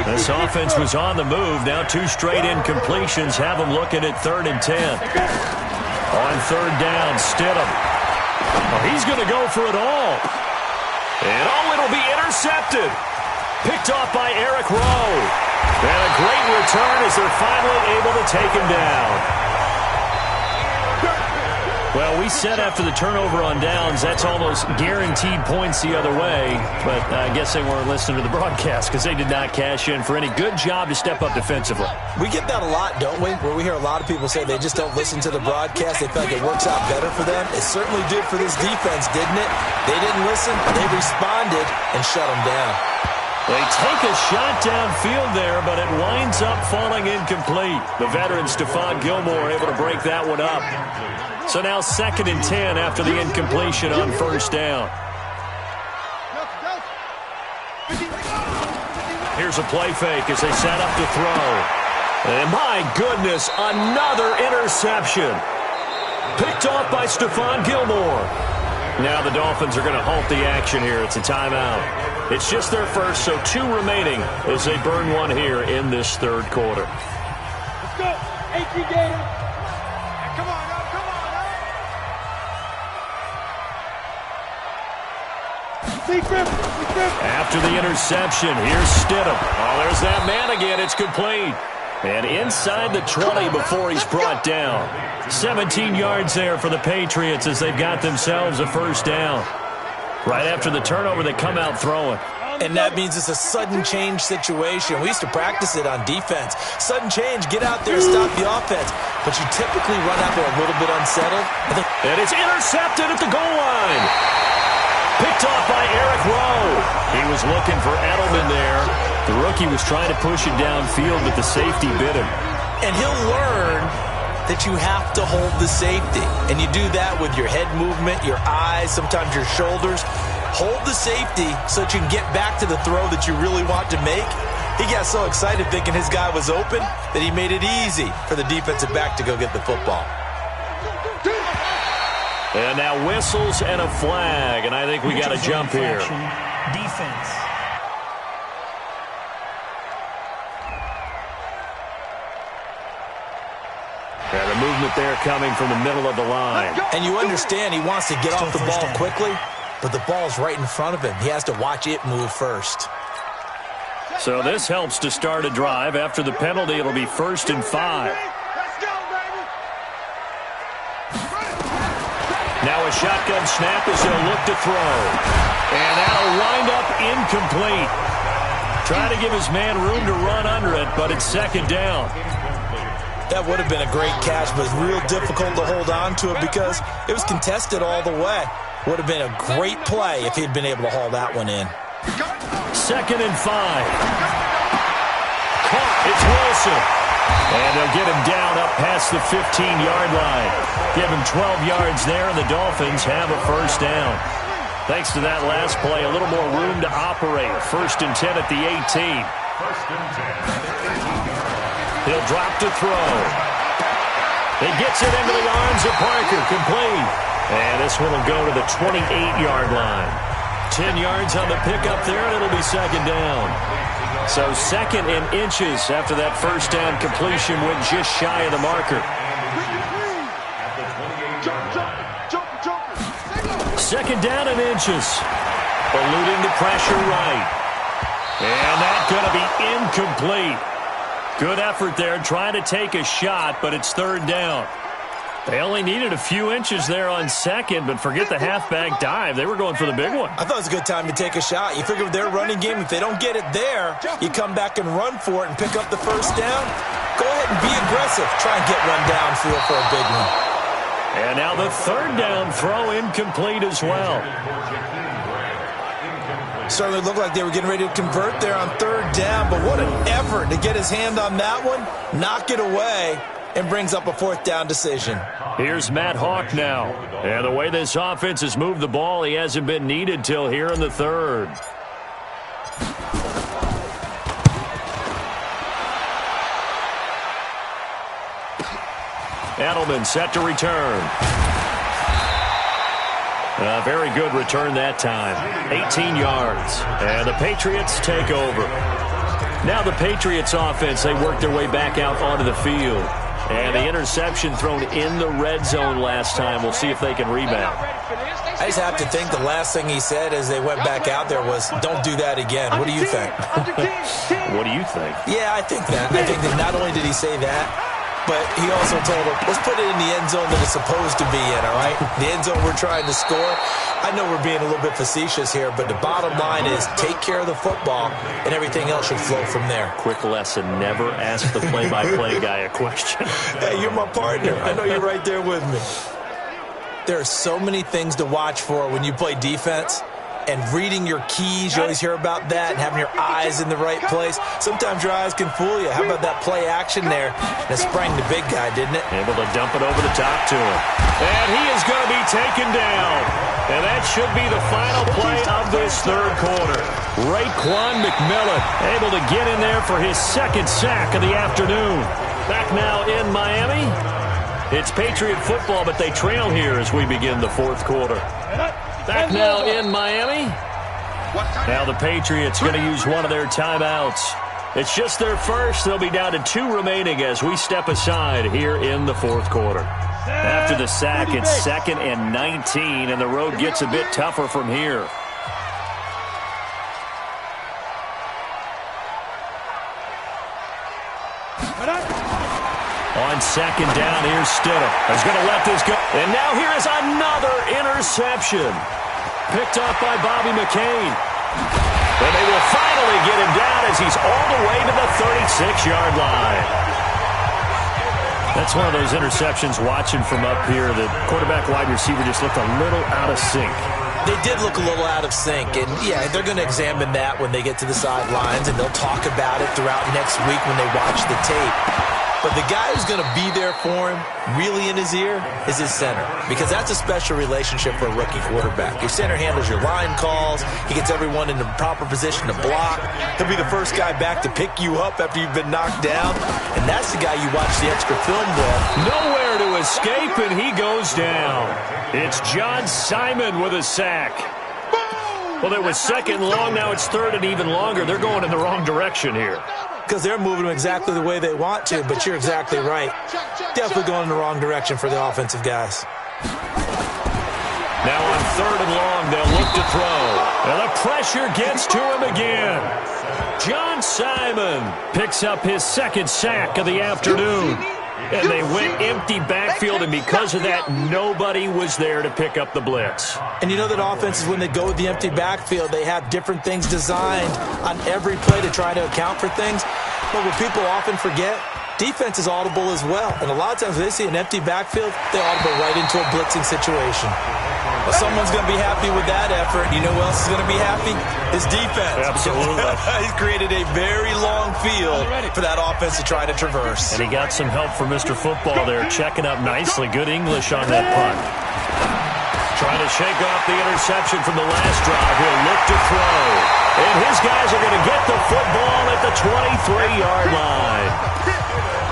This offense was on the move. Now 2 straight incompletions have them looking at 3rd and 10. On 3rd down, Stidham. Oh, he's going to go for it all. And it'll be intercepted. Picked off by Eric Rowe. And a great return as they're finally able to take him down. Well, we said after the turnover on downs, that's almost guaranteed points the other way. But I guess they weren't listening to the broadcast because they did not cash in for any good job to step up defensively. We get that a lot, don't we? Where we hear a lot of people say they just don't listen to the broadcast. They feel like it works out better for them. It certainly did for this defense, didn't it? They didn't listen. They responded and shut them down. They take a shot downfield there, but it winds up falling incomplete. The veteran Stephon Gilmore able to break that one up. So now 2nd and 10 after the incompletion on 1st down. Here's a play fake as they set up to throw. And my goodness, another interception. Picked off by Stephon Gilmore. Now the Dolphins are going to halt the action here. It's a timeout. It's just their first, so 2 remaining as they burn one here in this 3rd quarter. Let's go. 18 Gator. Come on, come on, After the interception, here's Stidham. Oh, there's that man again. It's complete. And inside the 20 before he's brought down. 17 yards there for the Patriots as they've got themselves a 1st down. Right after the turnover, they come out throwing. And that means it's a sudden change situation. We used to practice it on defense. Sudden change, get out there, stop the offense. But you typically run out there a little bit unsettled. And it's intercepted at the goal line. Picked off by Eric Rowe. He was looking for Edelman there. The rookie was trying to push it downfield, but the safety bit him. And he'll learn that you have to hold the safety. And you do that with your head movement, your eyes, sometimes your shoulders. Hold the safety so that you can get back to the throw that you really want to make. He got so excited thinking his guy was open that he made it easy for the defensive back to go get the football. And now whistles and a flag, and I think we got a jump here. Defense. And a movement there coming from the middle of the line. And you understand he wants to get off the ball quickly, but the ball's right in front of him. He has to watch it move first. So this helps to start a drive. After the penalty, it'll be 1st and 5. Now a shotgun snap as they'll look to throw. And that'll wind up incomplete. Trying to give his man room to run under it, but it's 2nd down. That would have been a great catch, but it's real difficult to hold on to it because it was contested all the way. Would have been a great play if he'd been able to haul that one in. 2nd and 5. Caught. It's Wilson. And they'll get him down up past the 15-yard line. Give him 12 yards there, and the Dolphins have a first down. Thanks to that last play, a little more room to operate. 1st and 10 at the 18. He'll drop to throw. He gets it into the arms of Parker, complete. And this one will go to the 28-yard line. 10 yards on the pickup there, and it'll be 2nd down. So 2nd and inches after that first down completion went just shy of the marker. 2nd down and inches. Eluding the pressure right. And that's going to be incomplete. Good effort there trying to take a shot, but it's 3rd down. They only needed a few inches there on 2nd, but forget the halfback dive. They were going for the big one. I thought it was a good time to take a shot. You figure with their running game, if they don't get it there, you come back and run for it and pick up the first down. Go ahead and be aggressive. Try and get run downfield for a big one. And now the 3rd down throw incomplete as well. Certainly looked like they were getting ready to convert there on 3rd down, but what an effort to get his hand on that one, knock it away, and brings up a 4th down decision. Here's Matt Hawk now. And the way this offense has moved the ball, he hasn't been needed till here in the 3rd. Edelman set to return. A very good return that time. 18 yards. And the Patriots take over. Now the Patriots offense, they work their way back out onto the field. And the interception thrown in the red zone last time. We'll see if they can rebound. I just have to think the last thing he said as they went back out there was, don't do that again. What do you think? What do you think? Yeah, I think that. I think that not only did he say that, but he also told him, let's put it in the end zone that it's supposed to be in, all right? The end zone we're trying to score. I know we're being a little bit facetious here, but the bottom line is take care of the football, and everything else should flow from there. Quick lesson, never ask the play-by-play guy a question. Hey, you're my partner. I know you're right there with me. There are so many things to watch for when you play defense. And reading your keys, you always hear about that, and having your eyes in the right place. Sometimes your eyes can fool you. How about that play action there? That sprang the big guy, didn't it? Able to dump it over the top to him. And he is going to be taken down. And that should be the final play of this 3rd quarter. Raekwon McMillan able to get in there for his 2nd sack of the afternoon. Back now in Miami. It's Patriot football, but they trail here as we begin the 4th quarter. Back now in Miami. Now the Patriots going to use one of their timeouts. It's just their first. They'll be down to 2 remaining as we step aside here in the 4th quarter. After the sack, it's 2nd and 19, and the road gets a bit tougher from here. On 2nd down, here's Stidham. He's going to let this go. And now here is another interception. Picked up by Bobby McCain. And they will finally get him down as he's all the way to the 36-yard line. That's one of those interceptions watching from up here. The quarterback wide receiver just looked a little out of sync. They did look a little out of sync, and yeah, they're going to examine that when they get to the sidelines, and they'll talk about it throughout next week when they watch the tape. But the guy who's going to be there for him, really in his ear, is his center. Because that's a special relationship for a rookie quarterback. Your center handles your line calls. He gets everyone in the proper position to block. He'll be the first guy back to pick you up after you've been knocked down. And that's the guy you watch the extra film with. Nowhere to escape, and he goes down. It's John Simon with a sack. Well, there was 2nd long. Now it's 3rd and even longer. They're going in the wrong direction here. Because they're moving them exactly the way they want to, but you're exactly right. Definitely going in the wrong direction for the offensive guys. Now on 3rd and long, they'll look to throw. And the pressure gets to him again. John Simon picks up his 2nd sack of the afternoon. And they went empty backfield, and because of that, nobody was there to pick up the blitz. And you know that offenses, when they go with the empty backfield, they have different things designed on every play to try to account for things. But what people often forget, defense is audible as well. And a lot of times when they see an empty backfield, they audible right into a blitzing situation. Well, someone's going to be happy with that effort. You know who else is going to be happy? His defense. Absolutely. He's created a very long field for that offense to try to traverse. And he got some help from Mr. Football there, checking up nicely. Good English on that punt. Trying to shake off the interception from the last drive. He'll look to throw. And his guys are going to get the football at the 23-yard line.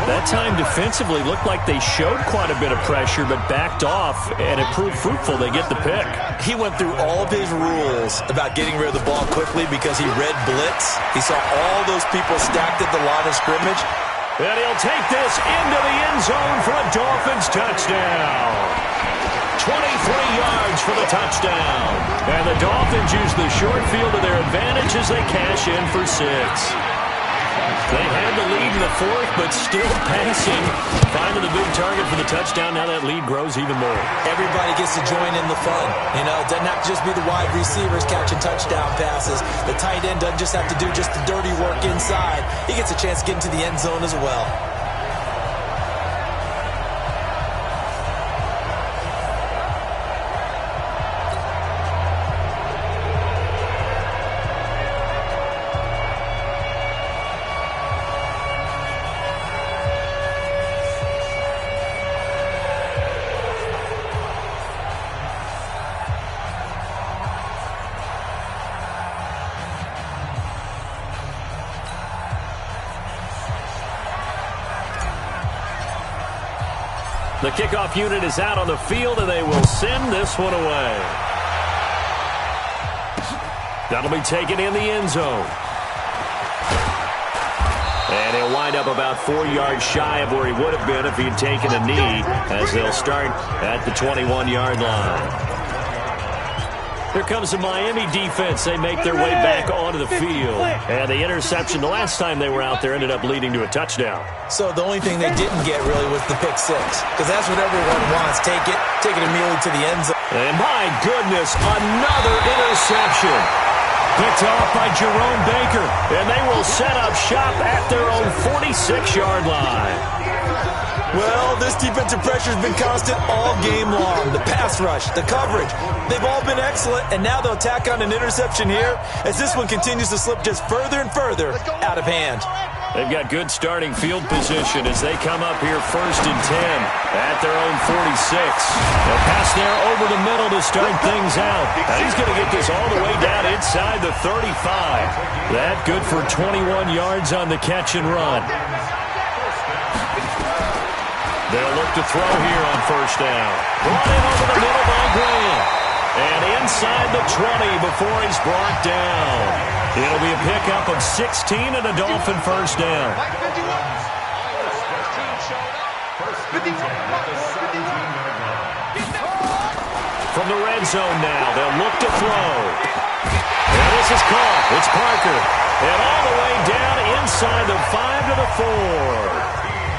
That time defensively looked like they showed quite a bit of pressure but backed off, and it proved fruitful. They get the pick. He went through all of his rules about getting rid of the ball quickly because he read blitz. He saw all those people stacked at the line of scrimmage. And he'll take this into the end zone for a Dolphins touchdown. 23 yards for the touchdown. And the Dolphins use the short field to their advantage as they cash in for 6. They had the lead in the fourth, but still passing. Finding the big target for the touchdown. Now that lead grows even more. Everybody gets to join in the fun. You know, it doesn't have to just be the wide receivers catching touchdown passes. The tight end doesn't just have to do just the dirty work inside. He gets a chance to get into the end zone as well. The kickoff unit is out on the field, and they will send this one away. That'll be taken in the end zone. And he'll wind up about 4 yards shy of where he would have been if he'd taken a knee, as they'll start at the 21-yard line. Here comes the Miami defense. They make their way back onto the field. And the interception the last time they were out there ended up leading to a touchdown. So the only thing they didn't get really was the pick six, because that's what everyone wants. Take it immediately to the end zone. And my goodness, another interception. Picked off by Jerome Baker. And they will set up shop at their own 46-yard line. Well, this defensive pressure has been constant all game long. The pass rush, the coverage, they've all been excellent, and now they'll tack on an interception here as this one continues to slip just further and further out of hand. They've got good starting field position as they come up here 1st and 10 at their own 46. They'll pass there over the middle to start things out. And he's going to get this all the way down inside the 35. That good for 21 yards on the catch and run. They'll look to throw here on 1st down. Brought in over the middle by Graham. And inside the 20 before he's brought down. It'll be a pickup of 16 and a Dolphin 1st down. From the red zone now, they'll look to throw. And this is caught. It's Parker. And all the way down inside the 5 to the 4.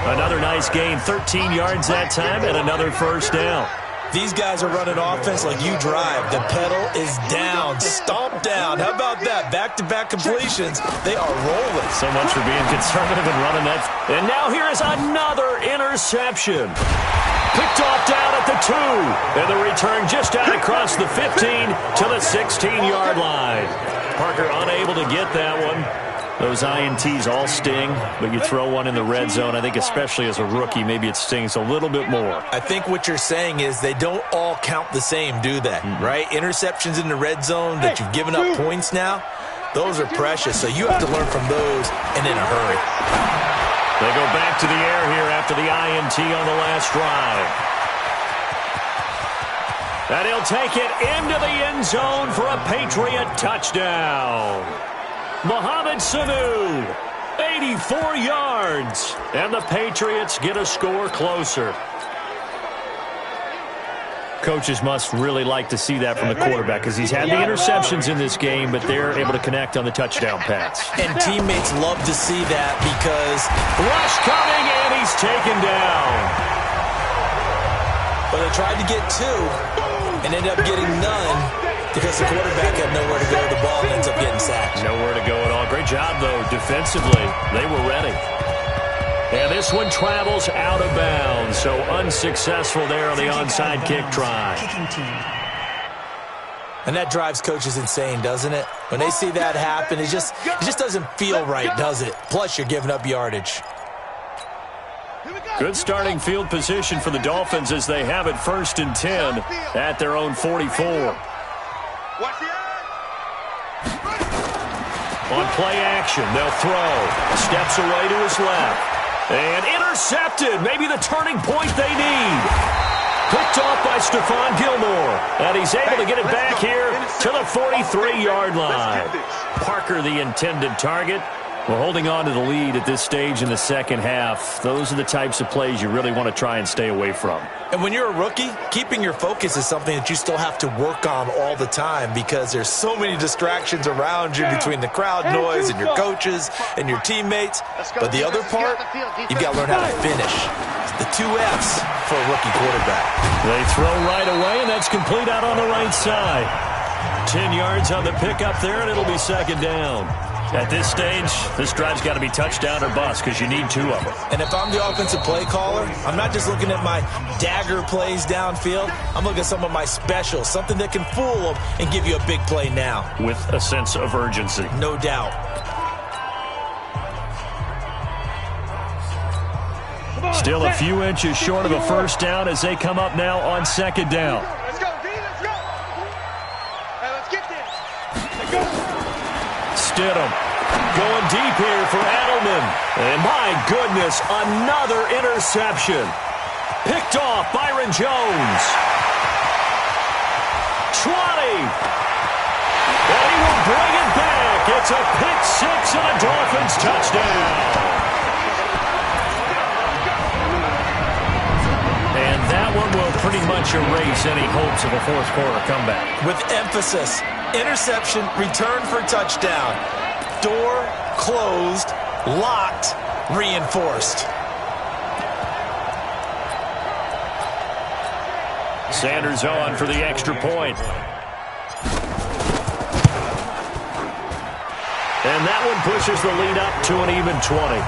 Another nice gain, 13 yards that time, and another 1st down. These guys are running offense like you drive. The pedal is down, stomp down. How about that? Back-to-back completions. They are rolling. So much for being conservative and running that. And now here is another interception. Picked off down at the 2. And the return just out across the 15 to the 16-yard line. Parker unable to get that one. Those INTs all sting, but you throw one in the red zone. I think especially as a rookie, maybe it stings a little bit more. I think what you're saying is they don't all count the same, do they? Right? Interceptions in the red zone that you've given up points now, those are precious. So you have to learn from those and in a hurry. They go back to the air here after the INT on the last drive. And he'll take it into the end zone for a Patriot touchdown. Mohamed Sanu, 84 yards, and the Patriots get a score closer. Coaches must really like to see that from the quarterback because he's had the interceptions in this game, but they're able to connect on the touchdown pass. And teammates love to see that because rush coming, and he's taken down. Well, they tried to get 2 and ended up getting none. Because the quarterback had nowhere to go, the ball ends up getting sacked. Nowhere to go at all. Great job, though, defensively. They were ready. And this one travels out of bounds, so unsuccessful there on the onside kick try. And that drives coaches insane, doesn't it? When they see that happen, it just doesn't feel right, does it? Plus, you're giving up yardage. Good starting field position for the Dolphins as they have it 1st and 10 at their own 44. On play action, they'll throw. Steps away to his left. And intercepted. Maybe the turning point they need. Picked off by Stephon Gilmore. And he's able to get it back here to the 43-yard line. Parker, the intended target. Well, holding on to the lead at this stage in the second half, those are the types of plays you really want to try and stay away from. And when you're a rookie, keeping your focus is something that you still have to work on all the time because there's so many distractions around you between the crowd noise and your coaches and your teammates. But the other part, you've got to learn how to finish. The 2 F's for a rookie quarterback. They throw right away, and that's complete out on the right side. 10 yards on the pickup there, and it'll be 2nd down. At this stage, this drive's got to be touchdown or bust because you need 2 of them. And if I'm the offensive play caller, I'm not just looking at my dagger plays downfield. I'm looking at some of my specials, something that can fool them and give you a big play now. With a sense of urgency. No doubt. Still a few inches short of a 1st down as they come up now on 2nd down. Let's go, D, let's go. Hey, let's get this. Let's go. Stidham going deep here for Edelman. And my goodness, another interception. Picked off Byron Jones. 20. And he will bring it back. It's a pick 6 and a Dolphins touchdown. And that one will pretty much erase any hopes of a 4th quarter comeback. With emphasis. Interception, return for touchdown. Door closed, locked, reinforced. Sanders on for the extra point. And that one pushes the lead up to an even 20.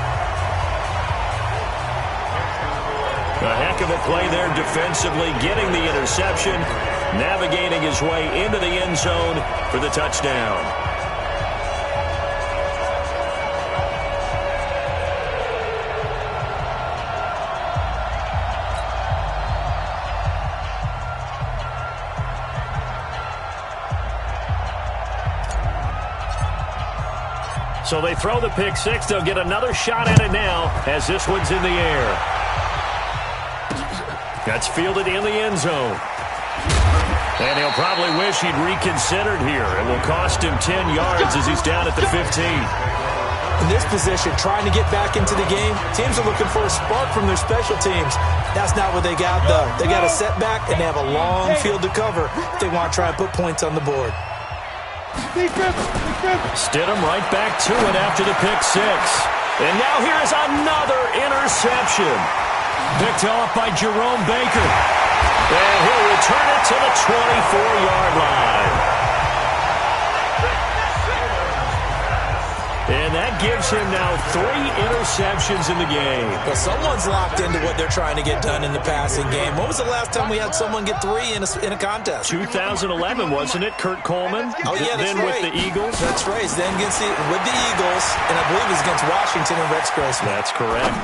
A heck of a play there defensively, getting the interception, navigating his way into the end zone for the touchdown. So they throw the pick 6. They'll get another shot at it now as this one's in the air. That's fielded in the end zone. And he'll probably wish he'd reconsidered here. It will cost him 10 yards as he's down at the 15. In this position, trying to get back into the game, teams are looking for a spark from their special teams. That's not what they got, though. They got a setback, and they have a long field to cover if they want to try and put points on the board. Stidham right back to it after the pick 6. And now here is another interception. Picked off by Jerome Baker. And he'll return it to the 24-yard line. And that gives him now 3 interceptions in the game. But someone's locked into what they're trying to get done in the passing game. When was the last time we had someone get 3 in a contest? 2011, wasn't it? Kurt Coleman? Oh, yeah, that's then right. with the Eagles? That's right. Then with the Eagles, and I believe it's against Washington and Rex Grossman. That's correct.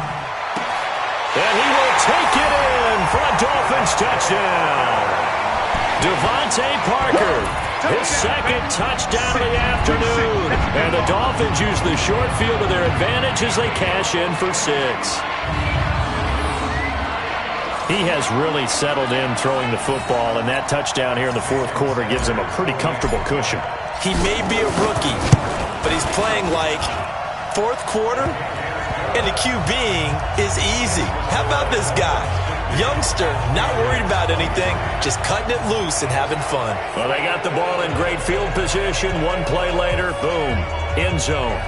And he will take it in for a Dolphins touchdown. Devontae Parker, his 2nd touchdown of the afternoon. And the Dolphins use the short field to their advantage as they cash in for 6. He has really settled in throwing the football, and that touchdown here in the 4th quarter gives him a pretty comfortable cushion. He may be a rookie, but he's playing like 4th quarter. And the QBing is easy. How about this guy? Youngster, not worried about anything, just cutting it loose and having fun. Well, they got the ball in great field position. One play later, boom, end zone.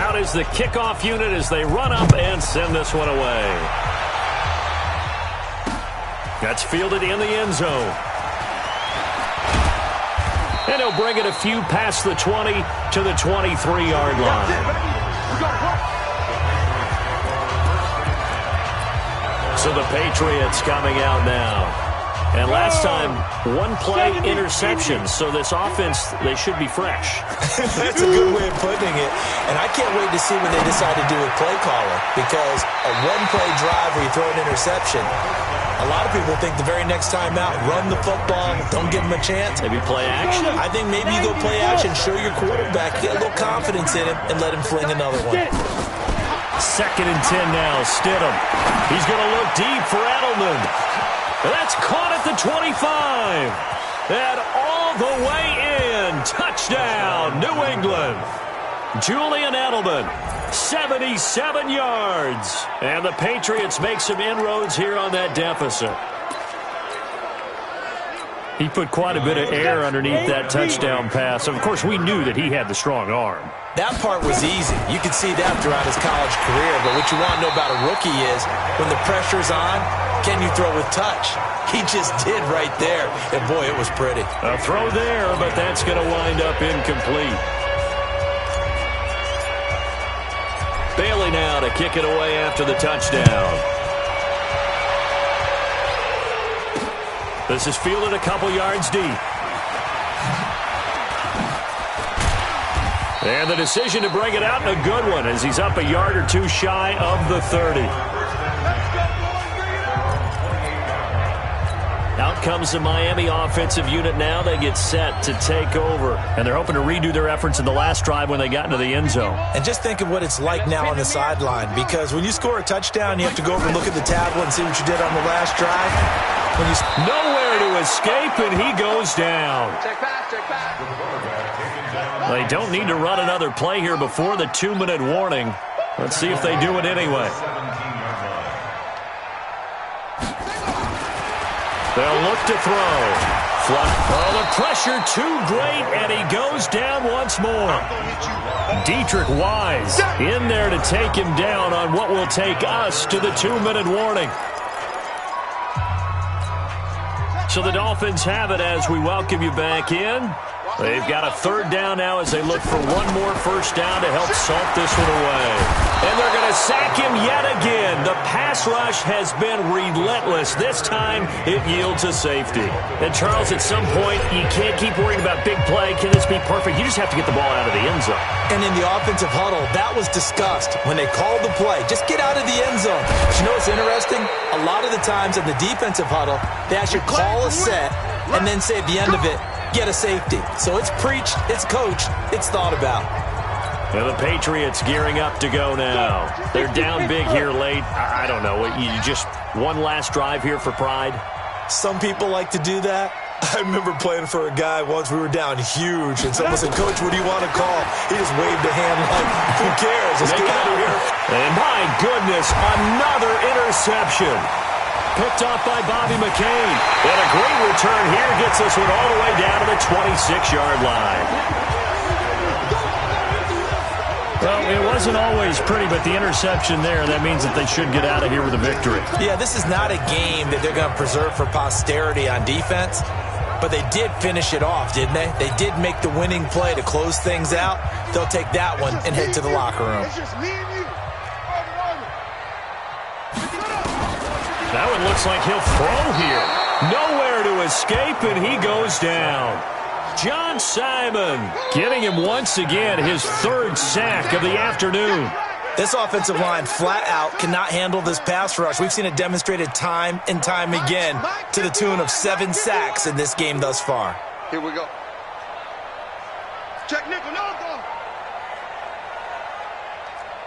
Out is the kickoff unit as they run up and send this one away. That's fielded in the end zone. And he'll bring it a few past the 20 to the 23-yard line. So the Patriots coming out now. And last time, one-play interceptions. So this offense, they should be fresh. That's a good way of putting it. And I can't wait to see what they decide to do with play caller. Because a one-play drive where you throw an interception, a lot of people think the very next time out, run the football, don't give them a chance. Maybe play action. I think maybe you go play action, show your quarterback, get a little confidence in him, and let him fling another one. 2nd and 10 now, Stidham. He's going to look deep for Edelman. That's caught at the 25. And all the way in. Touchdown, New England. Julian Edelman, 77 yards. And the Patriots make some inroads here on that deficit. He put quite a bit of air underneath that touchdown pass. Of course, we knew that he had the strong arm. That part was easy. You could see that throughout his college career. But what you want to know about a rookie is when the pressure's on, can you throw with touch? He just did right there. And, boy, it was pretty. A throw there, but that's going to wind up incomplete. Bailey now to kick it away after the touchdown. This is fielded a couple yards deep. And the decision to bring it out, and a good one, as he's up a yard or two shy of the 30. Out comes the Miami offensive unit now. They get set to take over. And they're hoping to redo their efforts in the last drive when they got into the end zone. And just think of what it's like now on the sideline. Because when you score a touchdown, you have to go over and look at the tablet and see what you did on the last drive. Nowhere to escape, and he goes down. Check back, check back. They don't need to run another play here before the 2-minute warning. Let's see if they do it anyway. They'll look to throw. Oh, the pressure too great, and he goes down once more. Dietrich Wise in there to take him down on what will take us to the 2-minute warning. So the Dolphins have it as we welcome you back in. They've got a 3rd down now as they look for one more first down to help salt this one away. And they're going to sack him yet again. The pass rush has been relentless. This time it yields a safety. And Charles, at some point, you can't keep worrying about big play. Can this be perfect? You just have to get the ball out of the end zone. And in the offensive huddle, that was discussed when they called the play. Just get out of the end zone. But you know what's interesting? A lot of the times in the defensive huddle, they actually call a set and then say at the end of it, get a safety. So it's preached, it's coached, it's thought about. And the Patriots gearing up to go now. They're down big here late. I don't know. You just one last drive here for pride? Some people like to do that. I remember playing for a guy once. We were down huge, and someone said, Coach, what do you want to call? He just waved a hand like, who cares? Let's get out of here. And my goodness, another interception. Picked off by Bobby McCain. And a great return here gets this one all the way down to the 26-yard line. Well, it wasn't always pretty, but the interception there, that means that they should get out of here with a victory. Yeah, this is not a game that they're going to preserve for posterity on defense, but they did finish it off, didn't they? They did make the winning play to close things out. They'll take that one and head to the locker room. That one looks like he'll throw here. Nowhere to escape, and he goes down. John Simon getting him once again his 3rd sack of the afternoon. This offensive line flat out cannot handle this pass rush. We've seen it demonstrated time and time again to the tune of 7 sacks in this game thus far. Here we go. Check nickel, no go.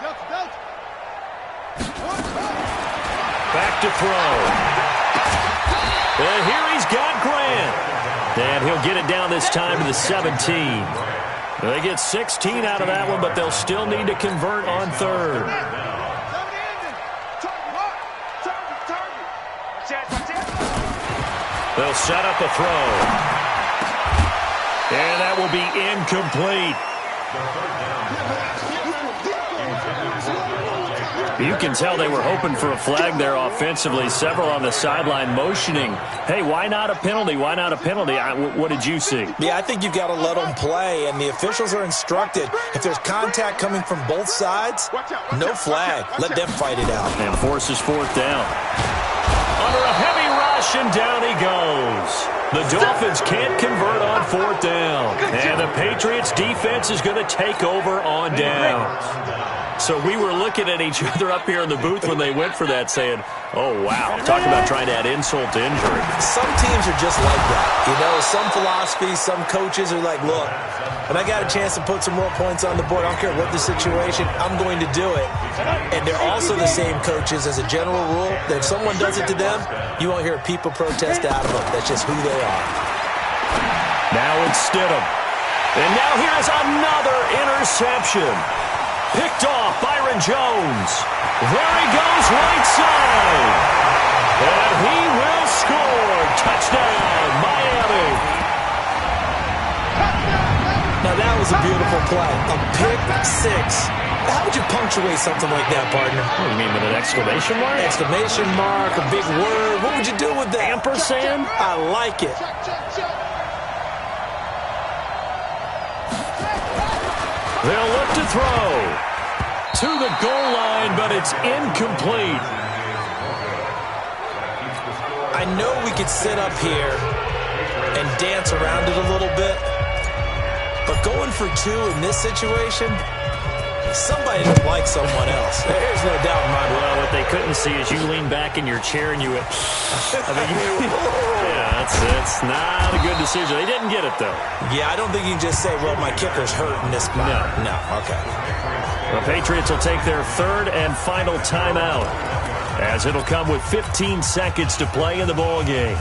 Delta. Back to throw. And here he's got Grant. And he'll get it down this time to the 17. They get 16 out of that one, but they'll still need to convert on 3rd. They'll set up a throw. And that will be incomplete. You can tell they were hoping for a flag there offensively. Several on the sideline motioning, hey, why not a penalty? Why not a penalty? What did you see? Yeah, I think you've got to let them play, and the officials are instructed. If there's contact coming from both sides, no flag. Let them fight it out. And forces 4th down. Under a heavy rush, and down he goes. The Dolphins can't convert on fourth down. And the Patriots defense is going to take over on downs. So we were looking at each other up here in the booth when they went for that saying, oh, wow. Talk about trying to add insult to injury. Some teams are just like that. You know, some philosophies, some coaches are like, look, when I got a chance to put some more points on the board, I don't care what the situation, I'm going to do it. And they're also the same coaches as a general rule that if someone does it to them, you won't hear people protest out of them. That's just who they are. Now it's Stidham. And now here's another interception. Picked off Byron Jones. There he goes right side. And he will score. Touchdown, Miami. Now that was a beautiful play. A pick six. How would you punctuate something like that, partner? What do you mean, with an exclamation mark? Exclamation mark, a big word. What would you do with that? Ampersand? I like it. They'll look to throw. To the goal line, but it's incomplete. I know we could sit up here and dance around it a little bit, but going for two in this situation, somebody don't like someone else. There's no doubt in my mind. Well, what they couldn't see is you lean back in your chair and you went, yeah, that's not a good decision. They didn't get it, though. Yeah, I don't think you can just say, well, my kicker's hurt in this spot. No, okay. The Patriots will take their third and final timeout, as it'll come with 15 seconds to play in the ball game.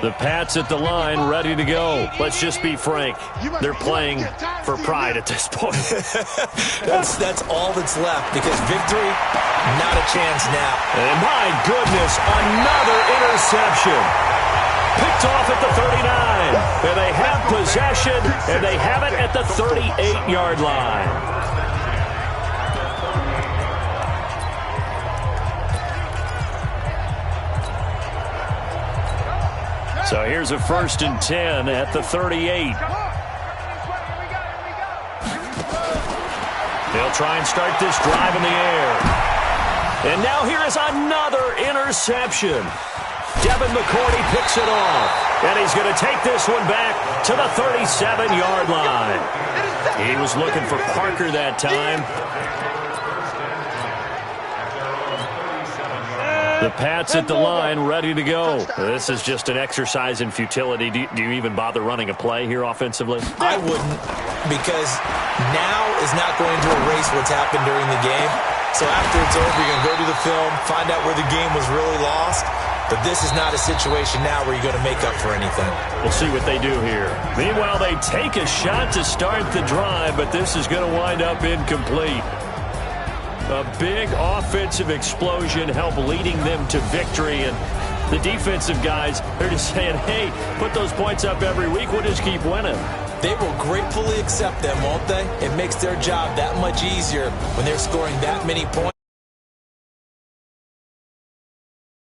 The Pats at the line, ready to go. Let's just be frank. They're playing for pride at this point. That's all that's left, because victory, not a chance now. And my goodness, another interception. Picked off at the 39. And they have possession, and they have it at the 38-yard line. So here's a 1st and 10 at the 38. They'll try and start this drive in the air. And now here is another interception. Devin McCourty picks it off. And he's going to take this one back to the 37-yard line. He was looking for Parker that time. The Pats at the line, ready to go. This is just an exercise in futility. Do you even bother running a play here offensively? I wouldn't, because now is not going to erase what's happened during the game. So after it's over, you're going to go to the film, find out where the game was really lost. But this is not a situation now where you're going to make up for anything. We'll see what they do here. Meanwhile, they take a shot to start the drive, but this is going to wind up incomplete. A big offensive explosion helped leading them to victory, and the defensive guys, they're just saying, hey, put those points up every week, we'll just keep winning. They will gratefully accept them, won't they? It makes their job that much easier when they're scoring that many points.